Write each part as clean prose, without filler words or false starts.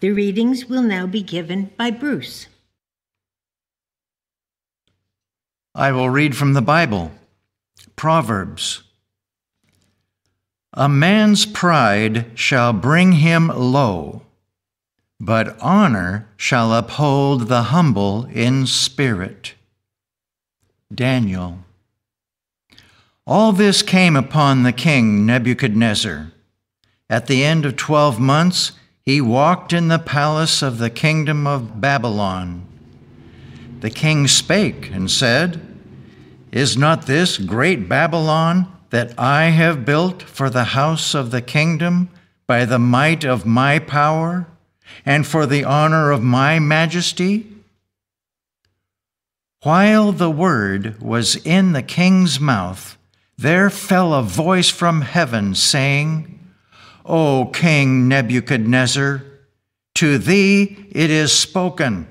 The readings will now be given by Bruce. I will read from the Bible. Proverbs. A man's pride shall bring him low, but honor shall uphold the humble in spirit. Daniel. All this came upon the king Nebuchadnezzar. At the end of 12 months, he walked in the palace of the kingdom of Babylon. The king spake and said, Is not this great Babylon that I have built for the house of the kingdom by the might of my power and for the honor of my majesty? While the word was in the king's mouth, there fell a voice from heaven saying, O King Nebuchadnezzar, to thee it is spoken.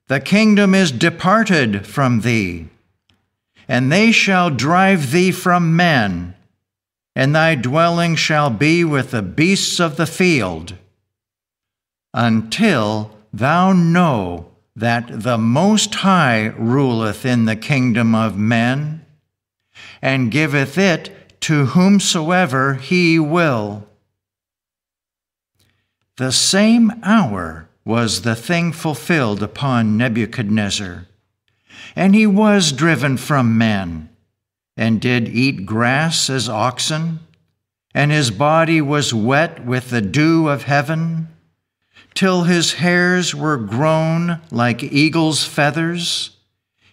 The kingdom is departed from thee, and they shall drive thee from men, and thy dwelling shall be with the beasts of the field, until thou know that the Most High ruleth in the kingdom of men, and giveth it to whomsoever he will. The same hour was the thing fulfilled upon Nebuchadnezzar, and he was driven from men, and did eat grass as oxen, and his body was wet with the dew of heaven, till his hairs were grown like eagle's feathers,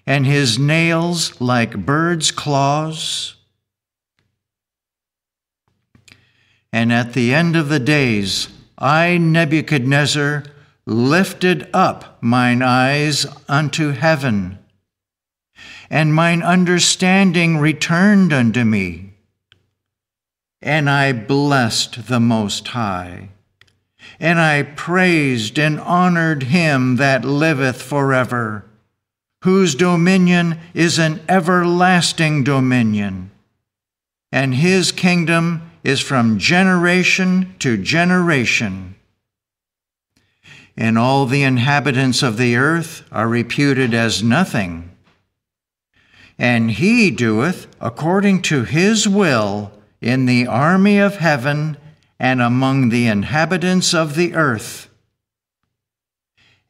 and his nails like birds' claws. And at the end of the days, I, Nebuchadnezzar, lifted up mine eyes unto heaven, and mine understanding returned unto me. And I blessed the Most High, and I praised and honored him that liveth forever, whose dominion is an everlasting dominion, and his kingdom is from generation to generation. And all the inhabitants of the earth are reputed as nothing. And he doeth according to his will in the army of heaven and among the inhabitants of the earth.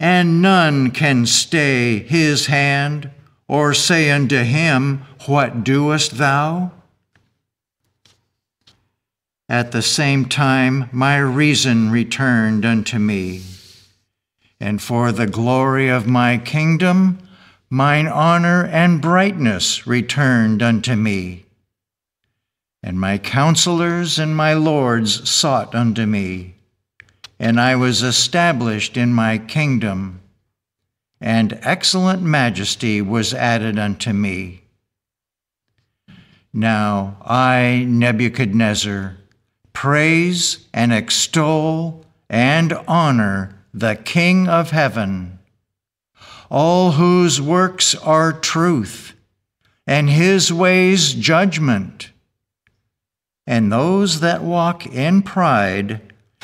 And none can stay his hand, or say unto him, What doest thou? At the same time my reason returned unto me, and for the glory of my kingdom mine honor and brightness returned unto me. And my counselors and my lords sought unto me, and I was established in my kingdom, and excellent majesty was added unto me. Now I, Nebuchadnezzar, praise and extol and honor the King of heaven, all whose works are truth, and his ways judgment. And those that walk in pride,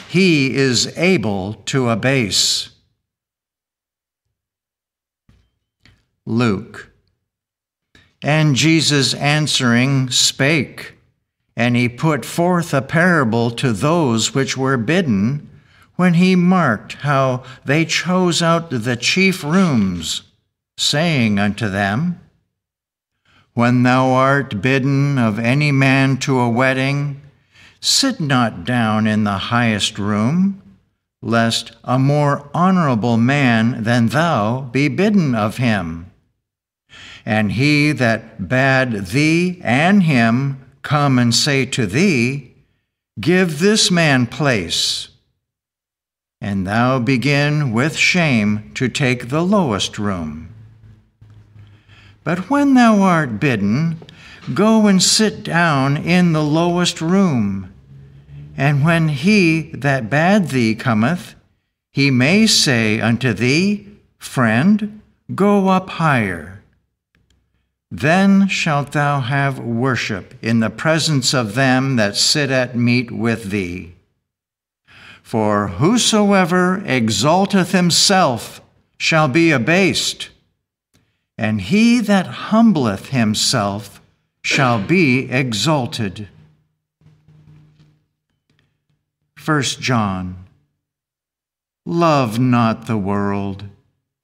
he is able to abase. Luke. And Jesus answering spake, and he put forth a parable to those which were bidden, when he marked how they chose out the chief rooms, saying unto them, When thou art bidden of any man to a wedding, sit not down in the highest room, lest a more honorable man than thou be bidden of him. And he that bade thee and him come and say to thee, Give this man place. And thou begin with shame to take the lowest room. But when thou art bidden, go and sit down in the lowest room. And when he that bade thee cometh, he may say unto thee, Friend, go up higher. Then shalt thou have worship in the presence of them that sit at meat with thee. For whosoever exalteth himself shall be abased, and he that humbleth himself shall be exalted. 1 John. Love not the world,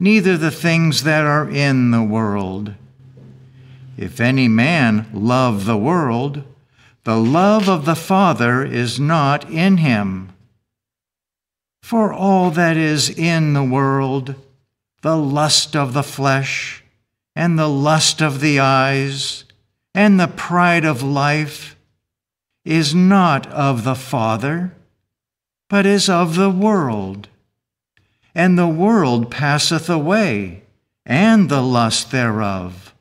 neither the things that are in the world. If any man love the world, the love of the Father is not in him. For all that is in the world, the lust of the flesh, and the lust of the eyes, and the pride of life, is not of the Father, but is of the world. And the world passeth away, and the lust thereof.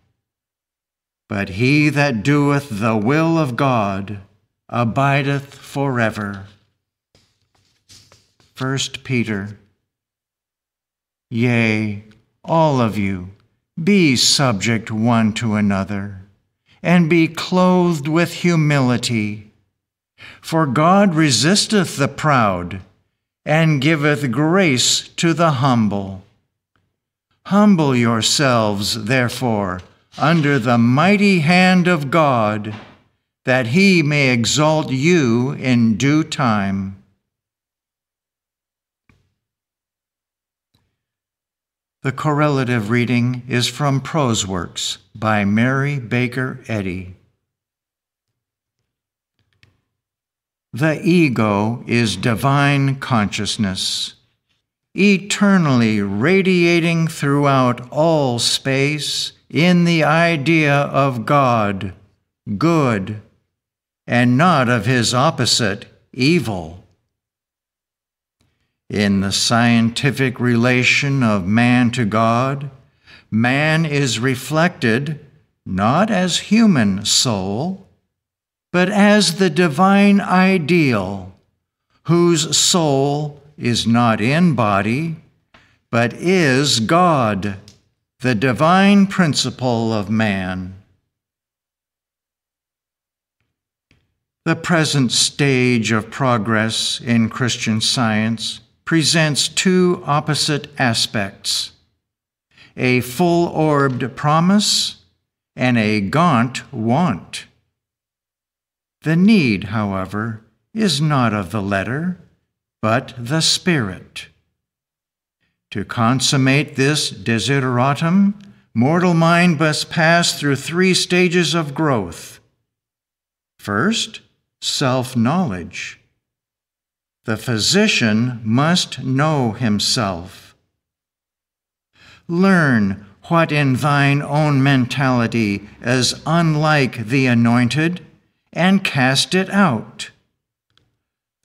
But he that doeth the will of God abideth forever. 1 Peter. Yea, all of you, be subject one to another, and be clothed with humility. For God resisteth the proud, and giveth grace to the humble. Humble yourselves, therefore, under the mighty hand of God, that he may exalt you in due time. The correlative reading is from Prose Works by Mary Baker Eddy. The ego is divine consciousness, eternally radiating throughout all space in the idea of God, good, and not of his opposite, evil. In the scientific relation of man to God, man is reflected not as human soul, but as the divine ideal, whose soul is not in body, but is God, the divine principle of man. The present stage of progress in Christian Science presents two opposite aspects: a full-orbed promise and a gaunt want. The need, however, is not of the letter, but the spirit. To consummate this desideratum, mortal mind must pass through three stages of growth. First, self-knowledge. The physician must know himself. Learn what in thine own mentality is unlike the anointed, and cast it out.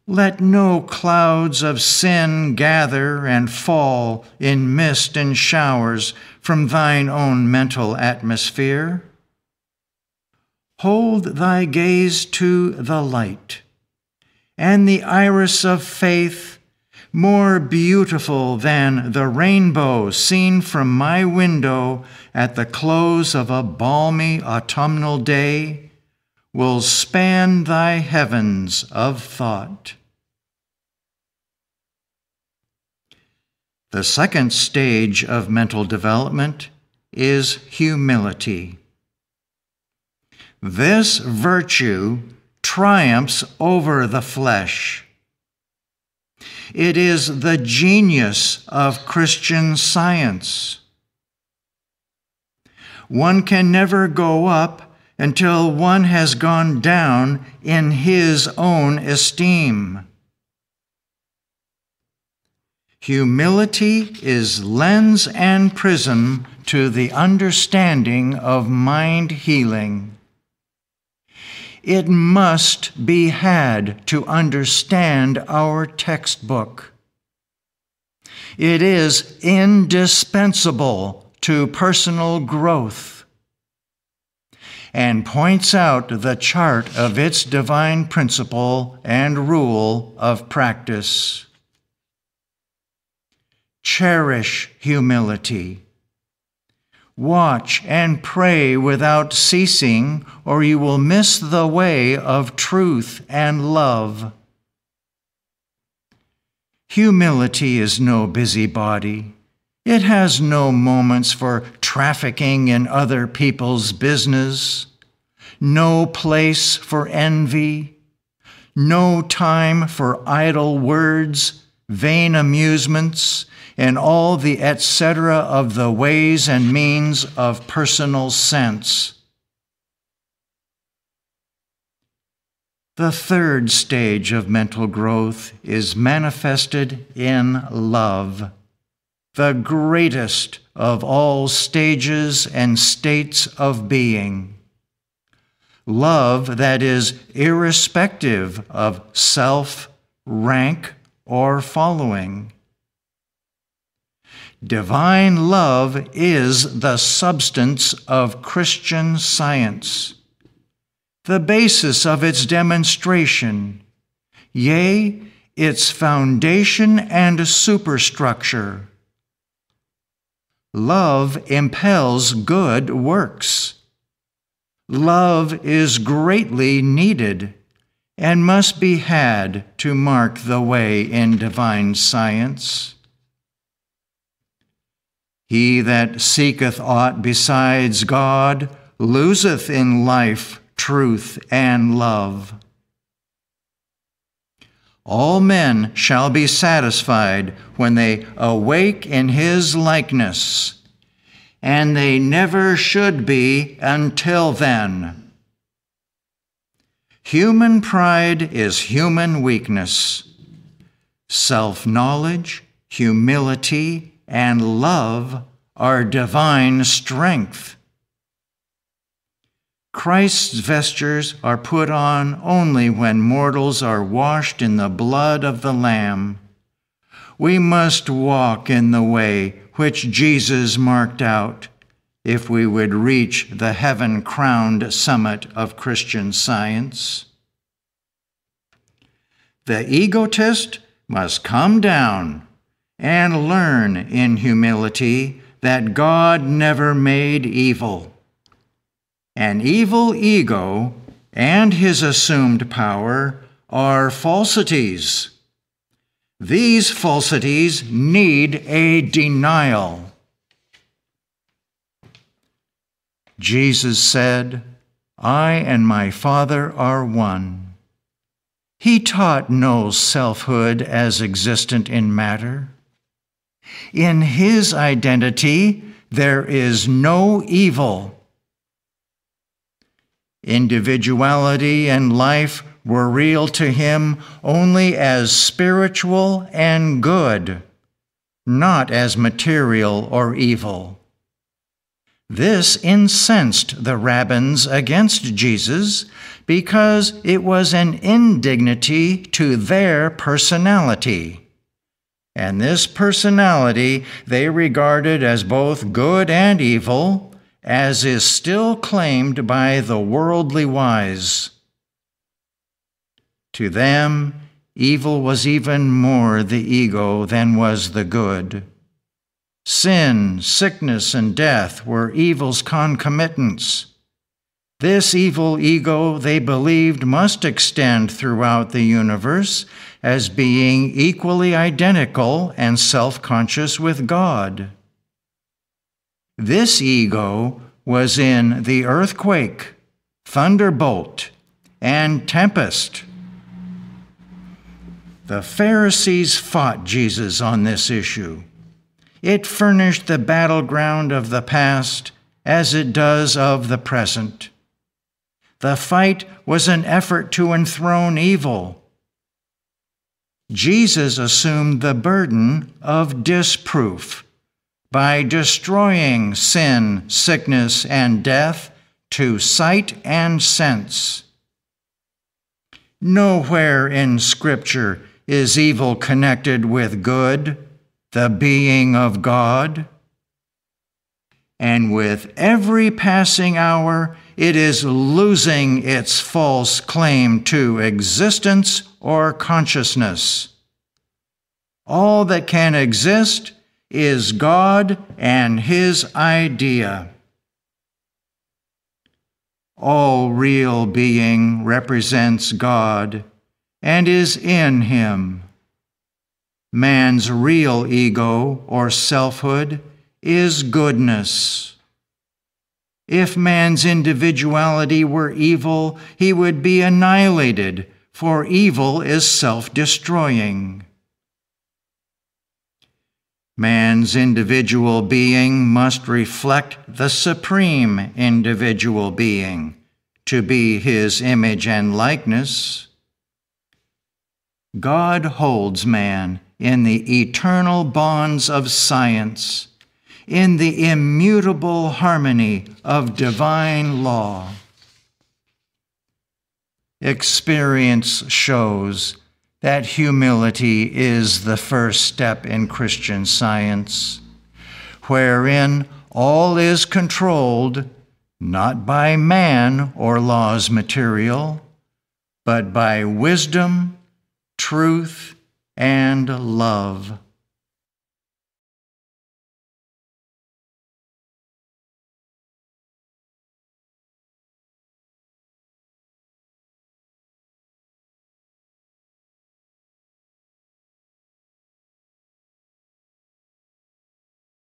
Let no clouds of sin gather and fall in mist and showers from thine own mental atmosphere. Hold thy gaze to the light, and the iris of faith, more beautiful than the rainbow seen from my window at the close of a balmy autumnal day, will span thy heavens of thought. The second stage of mental development is humility. This virtue triumphs over the flesh. It is the genius of Christian Science. One can never go up until one has gone down in his own esteem. Humility is lens and prism to the understanding of mind healing. It must be had to understand our textbook. It is indispensable to personal growth, and points out the chart of its divine principle and rule of practice. Cherish humility. Watch and pray without ceasing, or you will miss the way of truth and love. Humility is no busybody. It has no moments for trafficking in other people's business, no place for envy, no time for idle words, vain amusements, and all the etc. of the ways and means of personal sense. The third stage of mental growth is manifested in love, the greatest of all stages and states of being. Love that is irrespective of self, rank, or following. Divine love is the substance of Christian Science, the basis of its demonstration, yea, its foundation and superstructure. Love impels good works. Love is greatly needed and must be had to mark the way in divine science. He that seeketh aught besides God loseth in life truth and love. All men shall be satisfied when they awake in his likeness, and they never should be until then. Human pride is human weakness. Self-knowledge, humility, and love are divine strength. Christ's vestures are put on only when mortals are washed in the blood of the Lamb. We must walk in the way which Jesus marked out if we would reach the heaven-crowned summit of Christian Science. The egotist must come down and learn in humility that God never made evil. An evil ego and his assumed power are falsities. These falsities need a denial. Jesus said, "I and my Father are one." He taught no selfhood as existent in matter. In his identity, there is no evil. Individuality and life were real to him only as spiritual and good, not as material or evil. This incensed the rabbins against Jesus because it was an indignity to their personality. And this personality they regarded as both good and evil, as is still claimed by the worldly wise. To them, evil was even more the ego than was the good. Sin, sickness, and death were evil's concomitants. This evil ego, they believed, must extend throughout the universe as being equally identical and self-conscious with God. This ego was in the earthquake, thunderbolt, and tempest. The Pharisees fought Jesus on this issue. It furnished the battleground of the past as it does of the present. The fight was an effort to enthrone evil. Jesus assumed the burden of disproof by destroying sin, sickness, and death to sight and sense. Nowhere in Scripture is evil connected with good, the being of God. And with every passing hour, it is losing its false claim to existence or consciousness. All that can exist is God and his idea. All real being represents God and is in him. Man's real ego or selfhood is goodness. If man's individuality were evil, he would be annihilated, for evil is self-destroying. Man's individual being must reflect the supreme individual being, to be his image and likeness. God holds man in the eternal bonds of science, in the immutable harmony of divine law. Experience shows that humility is the first step in Christian science, wherein all is controlled not by man or law's material, but by wisdom, truth, and love.